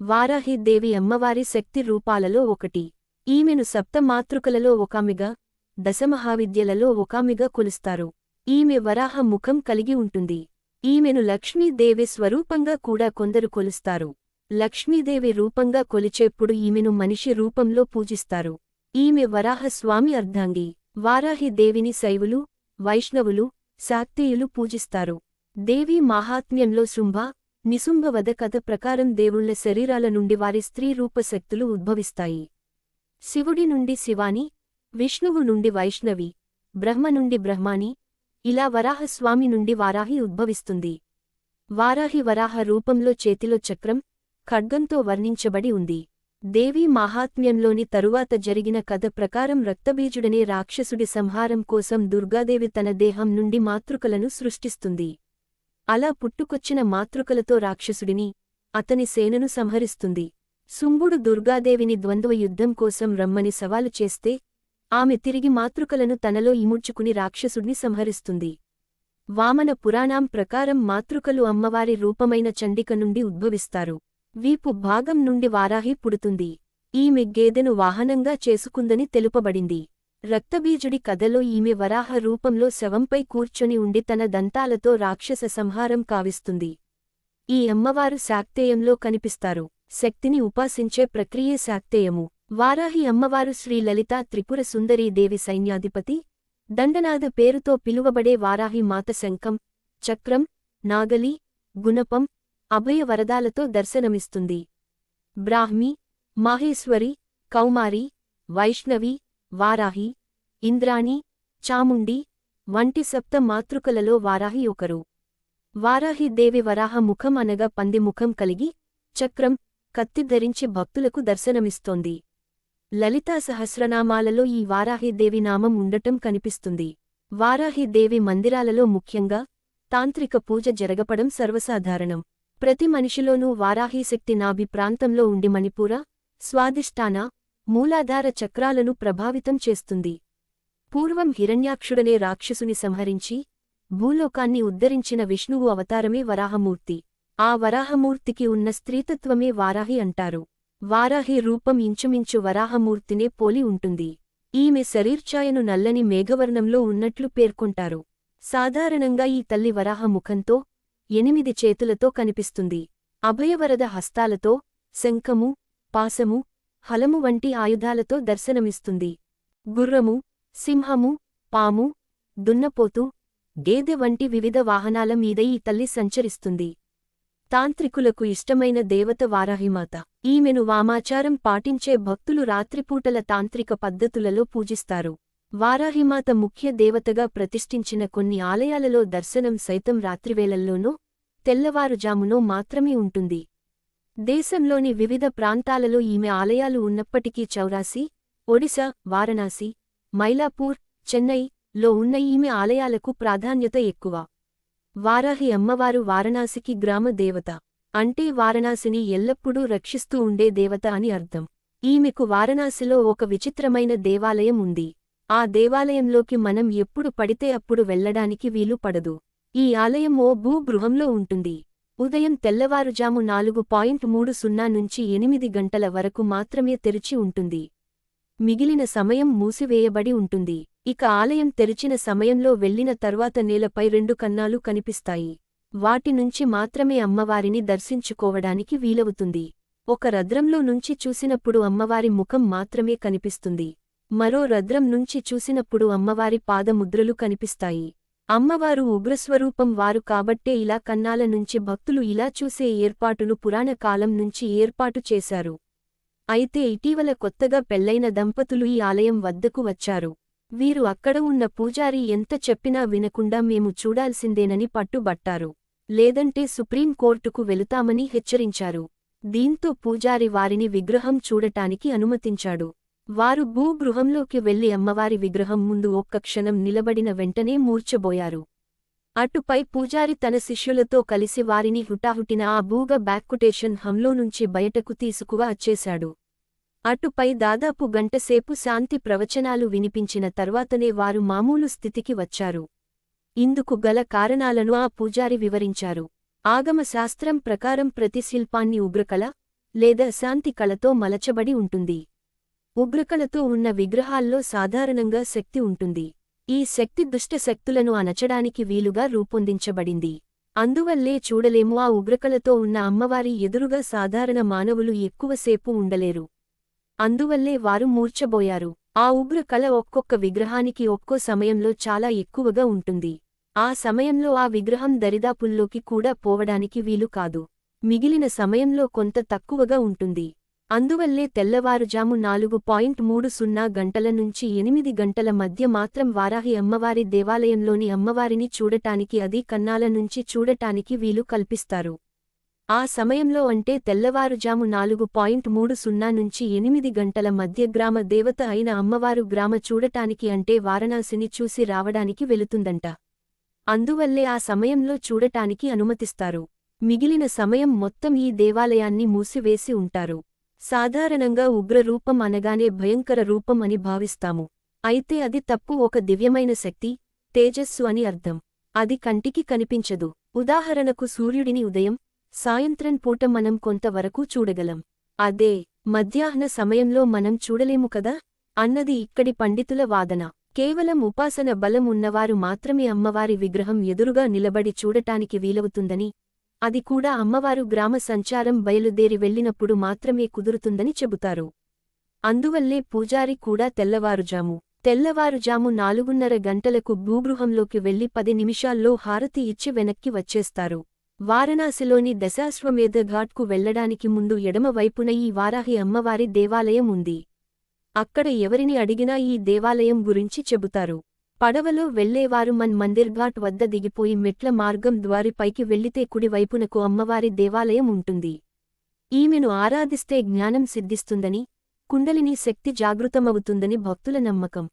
వారాహి దేవి అమ్మవారి శక్తి రూపాలలో ఒకటి. ఈమెను సప్తమాతృకలలో ఒకామెగా, దశమహావిద్యలలో ఒకామెగా కొలుస్తారు. ఈమె వరాహ ముఖం కలిగి ఉంటుంది. ఈమెను లక్ష్మీదేవి స్వరూపంగా కూడా కొందరు కొలుస్తారు. లక్ష్మీదేవి రూపంగా కొలిచేప్పుడు ఈమెను మనిషి రూపంలో పూజిస్తారు. ఈమె వరాహ స్వామి అర్ధాంగి. వారాహి దేవిని శైవులు, వైష్ణవులు, శాక్తేయులు పూజిస్తారు. దేవీ మాహాత్మ్యంలో శుంభ, నిశుంభ వధ కథ ప్రకారం దేవుళ్ల శరీరాల నుండి వారి స్త్రీ రూపశక్తులు ఉద్భవిస్తాయి. శివుడి నుండి శివాని, విష్ణువు నుండి వైష్ణవి, బ్రహ్మ నుండి బ్రహ్మాని, ఇలా వరాహస్వామి నుండి వారాహి ఉద్భవిస్తుంది. వారాహి వరాహ రూపంలో చేతిలో చక్రం, ఖడ్గంతో వర్ణించబడి ఉంది. దేవీ మాహాత్మ్యంలోని తరువాత జరిగిన కథ ప్రకారం రక్తబీజుడనే రాక్షసుడి సంహారం కోసం దుర్గాదేవి తన దేహం నుండి మాతృకలను సృష్టిస్తుంది. అలా పుట్టుకొచ్చిన మాతృకలతో రాక్షసుడిని, అతని సేనను సంహరిస్తుంది. శుంభుడు దుర్గాదేవిని ద్వంద్వ యుద్ధం కోసం రమ్మని సవాలు చేస్తే ఆమె తిరిగి మాతృకలను తనలో ఇముడ్చుకుని రాక్షసుడిని సంహరిస్తుంది. వామన పురాణం ప్రకారం మాతృకలు అమ్మవారి రూపమైన చండిక నుండి ఉద్భవిస్తారు. వీపు భాగం నుండి వారాహి పుడుతుంది. ఈమె గేదెను వాహనంగా చేసుకుందని తెలుపబడింది. రక్తబీజుడి కథలో ఈమె వరాహ రూపంలో శవంపై కూర్చొని ఉండి తన దంతాలతో రాక్షస సంహారం కావిస్తుంది. ఈ అమ్మవారు శాక్తేయంలో కనిపిస్తారు. శక్తిని ఉపాసించే ప్రక్రియే శాక్తేయము. వారాహి అమ్మవారు శ్రీ లలితా త్రిపుర సుందరీదేవి సైన్యాధిపతి, దండనాథ పేరుతో పిలువబడే వారాహి మాత శంఖం, చక్రం, నాగలి, గుణపం, అభయ వరదాలతో దర్శనమిస్తుంది. బ్రాహ్మి, మాహేశ్వరి, కౌమారి, వైష్ణవి, వారాహి, ఇంద్రాణి, చాముండి వంటి సప్త మాతృకలలో వారాహి ఒకరు. వారాహి దేవి వరాహ ముఖం అనగా పంది ముఖం కలిగి, చక్రం, కత్తి ధరించి భక్తులకు దర్శనమిస్తోంది. లలితా సహస్రనామాలలో ఈ వారాహిదేవి నామం ఉండటం కనిపిస్తుంది. వారాహిదేవి మందిరాలలో ముఖ్యంగా తాంత్రిక పూజ జరగపడం సర్వసాధారణం. ప్రతి మనిషిలోనూ వారాహీశక్తి నాభి ప్రాంతంలో ఉండి మణిపూర, స్వాదిష్టాన, మూలాధార చక్రాలను ప్రభావితం చేస్తుంది. పూర్వం హిరణ్యాక్షుడనే రాక్షసుని సంహరించి భూలోకాన్ని ఉద్ధరించిన విష్ణువు అవతారమే వరాహమూర్తి. ఆ వరాహమూర్తికి ఉన్న స్త్రీతత్వమే వారాహి అంటారు. వారాహి రూపం ఇంచుమించు వరాహమూర్తినే పోలి ఉంటుంది. ఈమె శరీర్ఛాయను నల్లని మేఘవర్ణంలో ఉన్నట్లు పేర్కొంటారు. సాధారణంగా ఈ తల్లి వరాహ ముఖంతో 8 చేతులతో కనిపిస్తుంది. అభయవరద హస్తాలతో, శంఖము, పాసము, హలము వంటి ఆయుధాలతో దర్శనమిస్తుంది. గుర్రము, సింహము, పాము, దున్నపోతు, గేదె వంటి వివిధ వాహనాల మీద ఈ తల్లి సంచరిస్తుంది. తాంత్రికులకు ఇష్టమైన దేవత వారాహిమాత. ఈమెను వామాచారం పాటించే భక్తులు రాత్రిపూటల తాంత్రిక పద్ధతులలో పూజిస్తారు. వారాహిమాత ముఖ్య దేవతగా ప్రతిష్ఠించిన కొన్ని ఆలయాలలో దర్శనం సైతం రాత్రివేళల్లోనో, తెల్లవారుజామునో మాత్రమే ఉంటుంది. దేశంలోని వివిధ ప్రాంతాలలో ఈమె ఆలయాలు ఉన్నప్పటికీ చౌరాసి, ఒడిశా, వారణాసి, మైలాపూర్, చెన్నై లో ఉన్న ఈమె ఆలయాలకు ప్రాధాన్యత ఎక్కువ. వారాహి అమ్మవారు వారణాసికి గ్రామ దేవత. అంటే వారణాసిని ఎల్లప్పుడూ రక్షిస్తూ ఉండే దేవత అని అర్థం. ఈమెకు వారణాసిలో ఒక విచిత్రమైన దేవాలయం ఉంది. ఆ దేవాలయంలోకి మనం ఎప్పుడు పడితే అప్పుడు వెళ్లడానికి వీలు పడదు. ఈ ఆలయం ఓ భూగృహంలో ఉంటుంది. ఉదయం తెల్లవారుజాము 4:30 నుంచి 8 గంటల వరకు మాత్రమే తెరిచి ఉంటుంది. మిగిలిన సమయం మూసివేయబడి ఉంటుంది. ఇక ఆలయం తెరిచిన సమయంలో వెళ్లిన తర్వాత నేలపై 2 కన్నాలు కనిపిస్తాయి. వాటి నుంచి మాత్రమే అమ్మవారిని దర్శించుకోవడానికి వీలవుతుంది. ఒక రద్రంలో నుంచి చూసినప్పుడు అమ్మవారి ముఖం మాత్రమే కనిపిస్తుంది. మరో రద్రం నుంచి చూసినప్పుడు అమ్మవారి పాదముద్రలు కనిపిస్తాయి. అమ్మవారు ఉగ్రస్వరూపం వారు కాబట్టే ఇలా కన్నాల నుంచి భక్తులు ఇలా చూసే ఏర్పాటును పురాణ కాలం నుంచి ఏర్పాటు చేశారు. అయితే ఇటీవల కొత్తగా పెళ్లైన దంపతులు ఈ ఆలయం వద్దకు వచ్చారు. వీరు అక్కడ ఉన్న పూజారి ఎంత చెప్పినా వినకుండా మేము చూడాల్సిందేనని పట్టుబట్టారు. లేదంటే సుప్రీంకోర్టుకు వెళుతామని హెచ్చరించారు. దీంతో పూజారి వారిని విగ్రహం చూడటానికి అనుమతించాడు. వారు భూగృహంలోకి వెళ్లి అమ్మవారి విగ్రహం ముందు ఒక్క క్షణం నిలబడిన వెంటనే మూర్ఛబోయారు. అటుపై పూజారి తన శిష్యులతో కలిసి వారిని హుటాహుటిన ఆ భూగ బ్యాక్కుటేషన్ హంలో నుంచి బయటకు తీసుకువచ్చేశాడు. అటుపై దాదాపు గంటసేపు శాంతి ప్రవచనాలు వినిపించిన తర్వాతనే వారు మామూలు స్థితికి వచ్చారు. ఇందుకు గల కారణాలను ఆ పూజారి వివరించారు. ఆగమ శాస్త్రం ప్రకారం ప్రతి శిల్పాన్ని ఉగ్రకళ, లేదా శాంతి కళతో మలచబడి ఉంటుంది. ఉగ్రకళతో ఉన్న విగ్రహాల్లో సాధారణంగా శక్తి ఉంటుంది. ఈ శక్తి దుష్ట శక్తులను అణచడానికి వీలుగా రూపొందించబడింది. అందువల్లే చూడలేము ఆ ఉగ్రకళతో ఉన్న అమ్మవారి ఎదురుగా సాధారణ మానవులు ఎక్కువసేపు ఉండలేరు. అందువల్లే వారు మూర్ఛబోయారు. ఆ ఉగ్ర కళ ఒక్కొక్క విగ్రహానికి ఒక్కో సమయంలో చాలా ఎక్కువగా ఉంటుంది. ఆ సమయంలో ఆ విగ్రహం దరిదాపుల్లోకి కూడా పోవడానికి వీలు కాదు. మిగిలిన సమయంలో కొంత తక్కువగా ఉంటుంది. అందువల్లే తెల్లవారుజాము 4:30 గంటల నుంచి 8 గంటల మధ్య మాత్రం వారాహి అమ్మవారి దేవాలయంలోని అమ్మవారిని చూడటానికి, అది కన్నాల నుంచి చూడటానికి వీలు కల్పిస్తారు. ఆ సమయంలో అంటే తెల్లవారుజాము 4:30 నుంచి 8 గంటల మధ్య గ్రామ దేవత అయిన అమ్మవారు గ్రామ చూడటానికి, అంటే వారణాసిని చూసి రావడానికి వెళుతుందంట. అందువల్లే ఆ సమయంలో చూడటానికి అనుమతిస్తారు. మిగిలిన సమయం మొత్తం ఈ దేవాలయాన్ని మూసివేసి ఉంటారు. సాధారణంగా ఉగ్రరూపం అనగానే భయంకర రూపం అని భావిస్తాము. అయితే అది తప్పు. ఒక దివ్యమైన శక్తి, తేజస్సు అని అర్థం. అది కంటికి కనిపించదు. ఉదాహరణకు సూర్యుడిని ఉదయం, సాయంత్రం పూట మనం కొంతవరకు చూడగలం. అదే మధ్యాహ్న సమయంలో మనం చూడలేము కదా అన్నది ఇక్కడి పండితుల వాదన. కేవలం ఉపాసన బలం ఉన్నవారు మాత్రమే అమ్మవారి విగ్రహం ఎదురుగా నిలబడి చూడటానికి వీలవుతుందని, అది కూడా అమ్మవారు గ్రామ సంచారం బయలుదేరి వెళ్ళినప్పుడు మాత్రమే కుదురుతుందని చెబుతారు. అందువల్లే పూజారి కూడా తెల్లవారుజాము 4:30 గంటలకు భూగృహంలోకి వెళ్లి 10 నిమిషాల్లో హారతి ఇచ్చి వెనక్కి వచ్చేస్తారు. వారణాసిలోని దశాశ్వమేధ ఘాట్కు వెళ్లడానికి ముందు ఎడమ వైపున ఈ వారాహి అమ్మవారి దేవాలయం ఉంది. అక్కడ ఎవరిని అడిగినా ఈ దేవాలయం గురించి చెబుతారు. పడవలో వెళ్లేవారు మన్ మందిర్ ఘాట్ వద్ద దిగిపోయి మెట్ల మార్గం ద్వారి పైకి వెళ్లితే కుడి వైపునకు అమ్మవారి దేవాలయం ఉంటుంది. ఈమెను ఆరాధిస్తే జ్ఞానం సిద్ధిస్తుందని, కుండలిని శక్తి జాగృతమవుతుందని భక్తుల నమ్మకం.